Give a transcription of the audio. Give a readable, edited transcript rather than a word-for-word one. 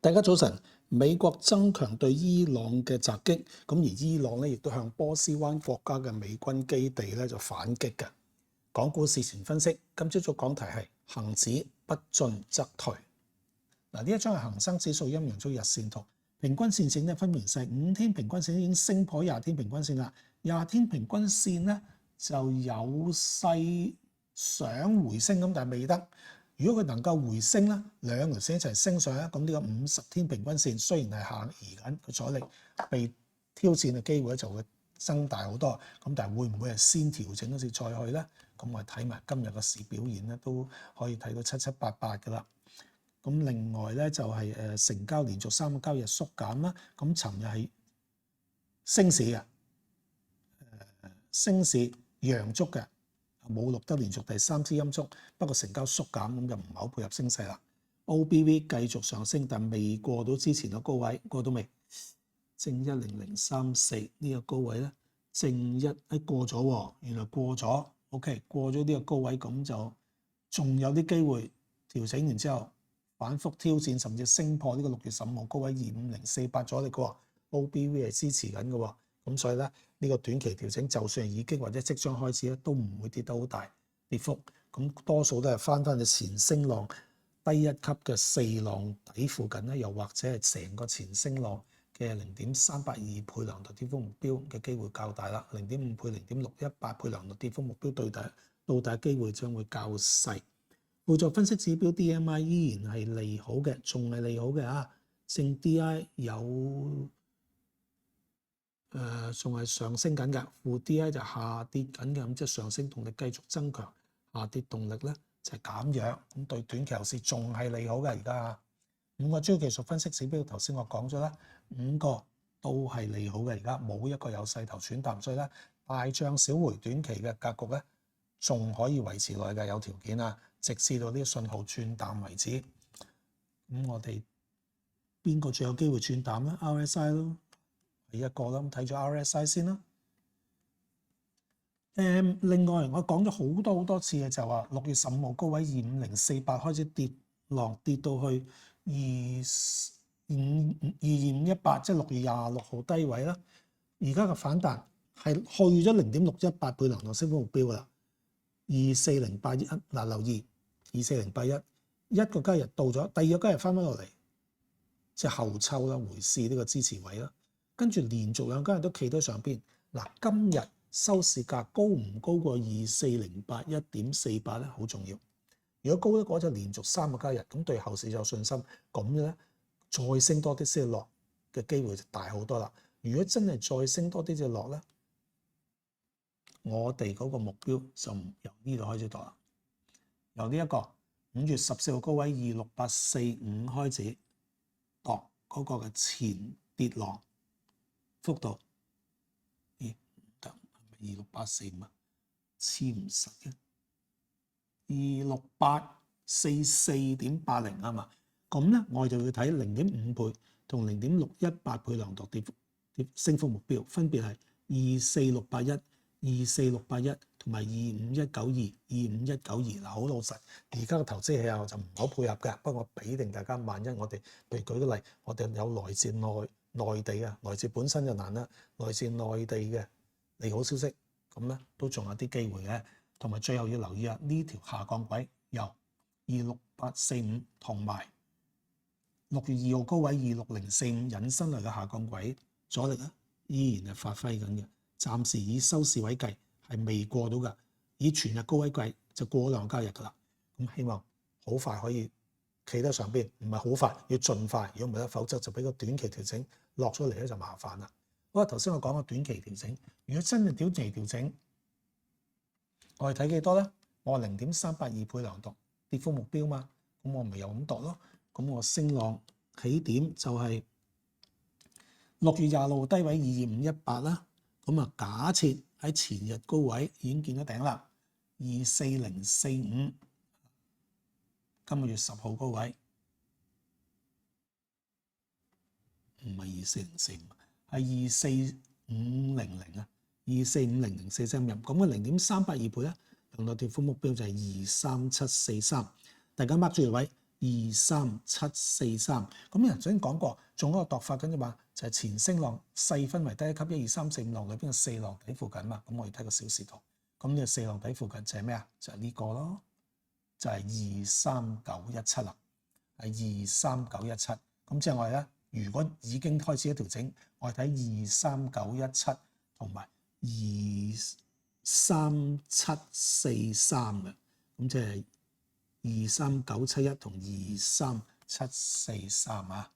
大家早晨。美國增強對伊朗嘅襲擊，咁而伊朗咧亦都向波斯灣國家嘅美軍基地咧就反擊嘅。港股事前分析，今朝早講題係恆指不進則退。嗱，呢一張係恒生指數陰陽燭日線圖，平均線整體分明細，5天平均線已經升破20天平均線啦。20天平均線咧就有勢想回升咁，但係未得。如果佢能夠回升咧，兩條線一齊升上去，咁呢個50天平均線雖然係下移緊，個阻力被挑戰嘅機會就會增大好多。咁但係會唔會係先調整嗰時再去咧？咁我哋睇埋今日嘅市表現咧，都可以睇到7788㗎啦。咁另外咧就係成交連續3個交易日縮減啦。咁尋日係升市嘅，升市陽燭嘅。冇錄得連續第3支陰燭，不過成交縮減，咁就唔係好配合升勢啦。OBV 繼續上升，但未過到之前嘅高位，過到未？正10034呢個高位咧，正1過咗喎，原來過咗。OK， 過咗呢個高位，咁就仲有啲機會調整完之後反覆挑戰，甚至升破呢個6月15號高位25048阻力嘅喎。OBV 係支持緊嘅喎。咁所以咧，呢個短期調整就算係已經或者即將開始咧，都唔會跌得好大跌幅。咁多數都係翻去前升浪低一級嘅4浪底附近咧，又或者係成個前升浪嘅0.382倍量度跌幅目標嘅機會較大啦。0.5倍、0.618倍量度跌幅目標到達機會將會較細。輔助分析指標 DMI 依然係利好嘅，仲係利好嘅啊。正 DI 有。仲係上升緊㗎，負 DI 就下跌緊嘅，咁即係上升動力繼續增強，下跌動力咧就係減弱，咁對短期後市仲係利好嘅。而家5個主要技術分析指標，頭先我講咗啦，5個都係利好嘅。而家冇一個有勢頭轉淡，所以咧大漲小回短期嘅格局咧仲可以維持耐嘅，有條件啊，直至到呢個信號轉淡為止。咁我哋邊個最有機會轉淡咧 ？RSI 咯。一個啦，咁睇咗 RSI 先啦。另外我講咗好多次嘅就話6月15號高位25048開始跌落，跌到去22518，即係6月26號低位啦。而家嘅反彈係去咗0.618倍量度升幅目標㗎啦。24081嗱，留意24081一個交易日到咗，第二個交易日翻落嚟，即係後抽啦，回試呢個支持位啦。跟住連續兩交易日都企喺上邊。嗱，今日收市價高唔高過24081.48咧？好重要。如果高得過就連續3個交易日，咁對後市有信心，咁咧再升多啲先落嘅機會就大好多啦。如果真係再升多啲就落咧，我哋嗰個目標就由呢度開始度啦。由呢一個5月14號高位26845開始度嗰個嘅前跌浪。幅度，唔得，係咪26845啊？黐唔實嘅，26844.80啊嘛。咁咧，我哋就要睇0.5倍同0.618倍量度跌升幅目標，分別係24681、24681同埋25192、25192。嗱，好老實，而家嘅投資氣候就唔好配合嘅。不過我俾定大家，萬一我哋，譬如舉個例，我哋有來自內地啊，來自本身就難啦，來自內地嘅利好消息，咁咧都仲有啲機會嘅。同埋最後要留意啊，呢條下降軌由26845同埋6月2號高位26045引申嚟嘅下降軌阻力咧，依然係發揮緊嘅。暫時以收市位計係未過到㗎，以全日高位計就過咗2個交易日㗎啦。咁希望好快可以企得上邊，唔係好快，要盡快。如果唔係咧，否則就俾個短期調整落咗嚟咧就麻煩啦。好啊，頭先我講個短期調整，如果真係短期調整，我哋睇幾多咧？我話0.382倍量度跌幅目標嘛，咁我咪又咁度咯。咁我升浪起點就係6月26號低位22518啦。咁啊，假設喺前日高位已經見咗頂啦，24045，今個月10號高位。唔係24045，係24500啊，2450043入，咁嘅0.382倍咧，量度跌幅目標就係23743。大家 mark 住條位23743。咁人頭先講過，仲有一個度法緊啫嘛，就係前升浪細分為第一級1、2、3、4、5浪裏邊嘅4浪底附近嘛。咁我哋睇個小時圖，咁呢個4浪底附近就係咩啊？就係呢個咯，就係23917啦，係23917。咁即係我哋咧，如果已經開始一條整，我哋睇23917同埋23743嘅，咁即係23971同23743啊。